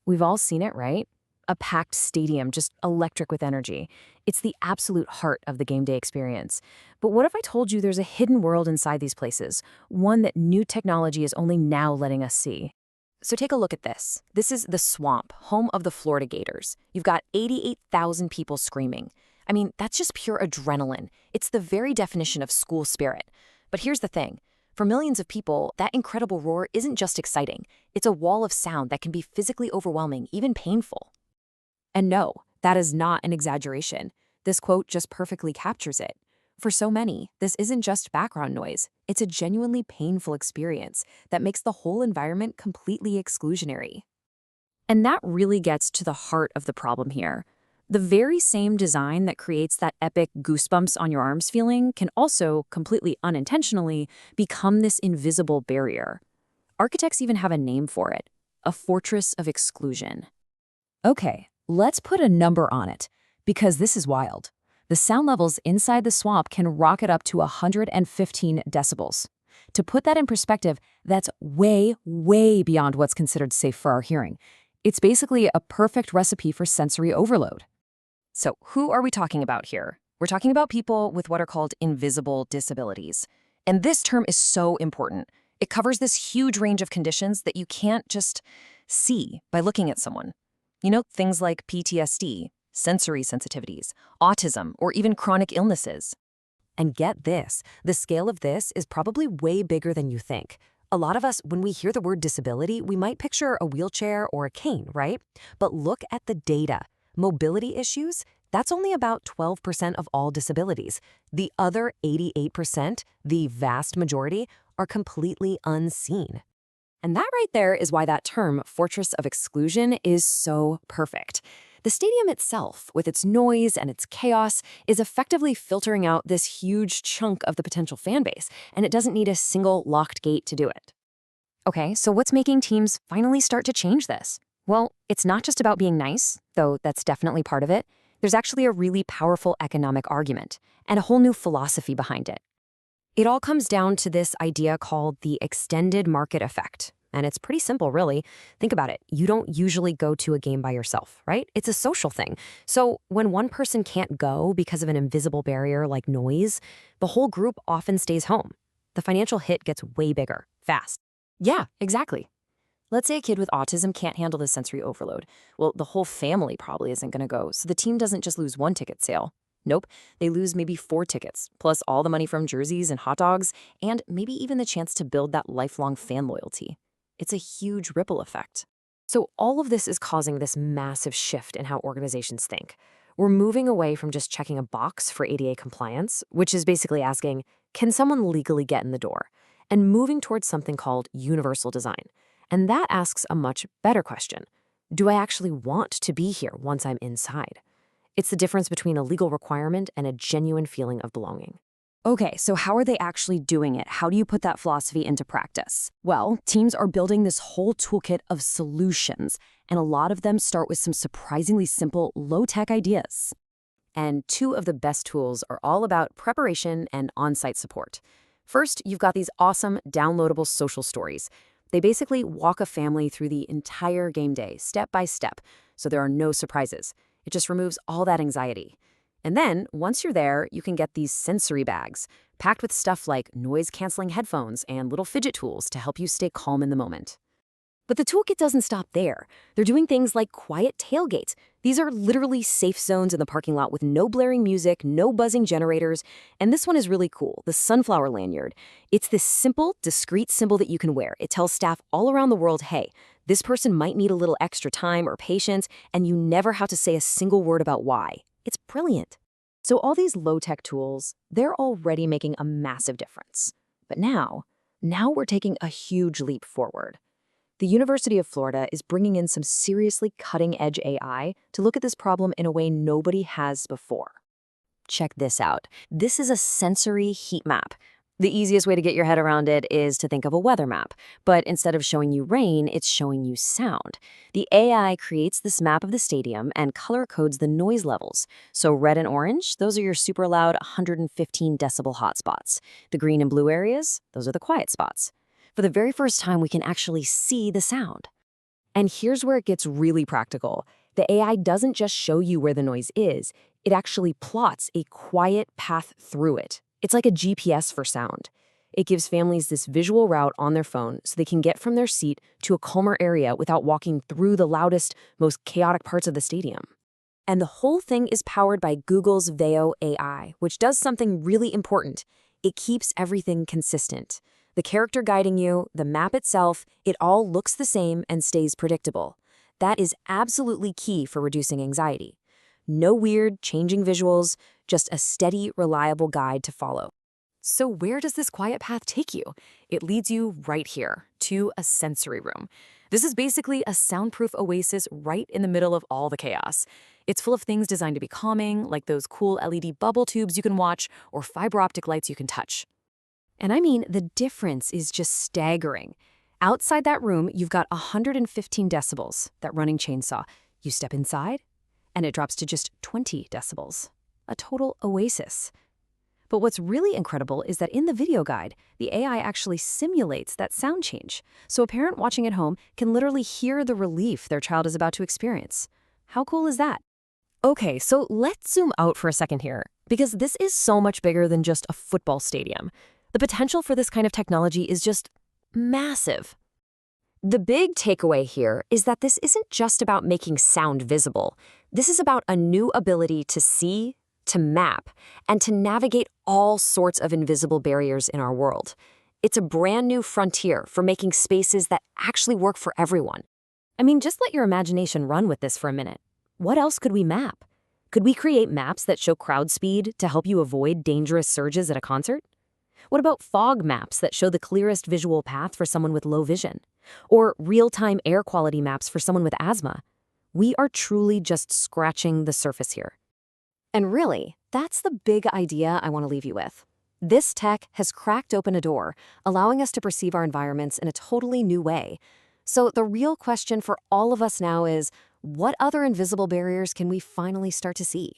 We've all seen it, right? A packed stadium, just electric with energy. It's the absolute heart of the game day experience. But what if I told you there's a hidden world inside these places, one that new technology is only now letting us see? So take a look at this. This is the Swamp, home of the Florida Gators. You've got 88,000 people screaming. I mean, that's just pure adrenaline. It's the very definition of school spirit. But here's the thing. For millions of people, that incredible roar isn't just exciting. It's a wall of sound that can be physically overwhelming, even painful. And no, that is not an exaggeration. This quote just perfectly captures it. For so many, this isn't just background noise. It's a genuinely painful experience that makes the whole environment completely exclusionary. And that really gets to the heart of the problem here. The very same design that creates that epic goosebumps on your arms feeling can also, completely unintentionally, become this invisible barrier. Architects even have a name for it: a fortress of exclusion. Okay, let's put a number on it, because this is wild. The sound levels inside the swamp can rocket up to 115 decibels. To put that in perspective, that's way, way beyond what's considered safe for our hearing. It's basically a perfect recipe for sensory overload. So who are we talking about here? We're talking about people with what are called invisible disabilities. And this term is so important. It covers this huge range of conditions that you can't just see by looking at someone. You know, things like PTSD, sensory sensitivities, autism, or even chronic illnesses. And get this, the scale of this is probably way bigger than you think. A lot of us, when we hear the word disability, we might picture a wheelchair or a cane, right? But look at the data. Mobility issues, that's only about 12% of all disabilities. The other 88%, the vast majority, are completely unseen. And that right there is why that term, fortress of exclusion, is so perfect. The stadium itself, with its noise and its chaos, is effectively filtering out this huge chunk of the potential fan base, and it doesn't need a single locked gate to do it. Okay, so what's making teams finally start to change this? Well, it's not just about being nice, though that's definitely part of it. There's actually a really powerful economic argument and a whole new philosophy behind it. It all comes down to this idea called the extended market effect. And it's pretty simple, really. Think about it. You don't usually go to a game by yourself, right? It's a social thing. So when one person can't go because of an invisible barrier like noise, the whole group often stays home. The financial hit gets way bigger, fast. Yeah, exactly. Let's say a kid with autism can't handle the sensory overload. Well, the whole family probably isn't going to go, so the team doesn't just lose one ticket sale. Nope, they lose maybe 4 tickets, plus all the money from jerseys and hot dogs, and maybe even the chance to build that lifelong fan loyalty. It's a huge ripple effect. So all of this is causing this massive shift in how organizations think. We're moving away from just checking a box for ADA compliance, which is basically asking, can someone legally get in the door? And moving towards something called universal design. And that asks a much better question. Do I actually want to be here once I'm inside? It's the difference between a legal requirement and a genuine feeling of belonging. Okay, so how are they actually doing it? How do you put that philosophy into practice? Well, teams are building this whole toolkit of solutions, and a lot of them start with some surprisingly simple, low-tech ideas. And 2 of the best tools are all about preparation and on-site support. First, you've got these awesome, downloadable social stories. They basically walk a family through the entire game day, step by step, so there are no surprises. It just removes all that anxiety. And then, once you're there, you can get these sensory bags, packed with stuff like noise-canceling headphones and little fidget tools to help you stay calm in the moment. But the toolkit doesn't stop there. They're doing things like quiet tailgates. These are literally safe zones in the parking lot with no blaring music, no buzzing generators. And this one is really cool, the sunflower lanyard. It's this simple, discreet symbol that you can wear. It tells staff all around the world, hey, this person might need a little extra time or patience, and you never have to say a single word about why. It's brilliant. So all these low-tech tools, they're already making a massive difference. But now we're taking a huge leap forward. The University of Florida is bringing in some seriously cutting-edge AI to look at this problem in a way nobody has before. Check this out. This is a sensory heat map. The easiest way to get your head around it is to think of a weather map, but instead of showing you rain, it's showing you sound. The AI creates this map of the stadium and color codes the noise levels. So red and orange, those are your super loud 115 decibel hotspots. The green and blue areas, those are the quiet spots. For the very first time, we can actually see the sound. And here's where it gets really practical. The AI doesn't just show you where the noise is, it actually plots a quiet path through it. It's like a GPS for sound. It gives families this visual route on their phone so they can get from their seat to a calmer area without walking through the loudest, most chaotic parts of the stadium. And the whole thing is powered by Google's Veo AI, which does something really important. It keeps everything consistent. The character guiding you, the map itself, it all looks the same and stays predictable. That is absolutely key for reducing anxiety. No weird, changing visuals, just a steady, reliable guide to follow. So where does this quiet path take you? It leads you right here, to a sensory room. This is basically a soundproof oasis right in the middle of all the chaos. It's full of things designed to be calming, like those cool LED bubble tubes you can watch or fiber optic lights you can touch. And I mean, the difference is just staggering. Outside that room, you've got 115 decibels, that running chainsaw. You step inside, and it drops to just 20 decibels. A total oasis. But what's really incredible is that in the video guide, the AI actually simulates that sound change. So a parent watching at home can literally hear the relief their child is about to experience. How cool is that? Okay, so let's zoom out for a second here, because this is so much bigger than just a football stadium. The potential for this kind of technology is just massive. The big takeaway here is that this isn't just about making sound visible. This is about a new ability to see, to map, and to navigate all sorts of invisible barriers in our world. It's a brand new frontier for making spaces that actually work for everyone. I mean, just let your imagination run with this for a minute. What else could we map? Could we create maps that show crowd speed to help you avoid dangerous surges at a concert? What about fog maps that show the clearest visual path for someone with low vision? Or real-time air quality maps for someone with asthma? We are truly just scratching the surface here. And really, that's the big idea I want to leave you with. This tech has cracked open a door, allowing us to perceive our environments in a totally new way. So the real question for all of us now is, what other invisible barriers can we finally start to see?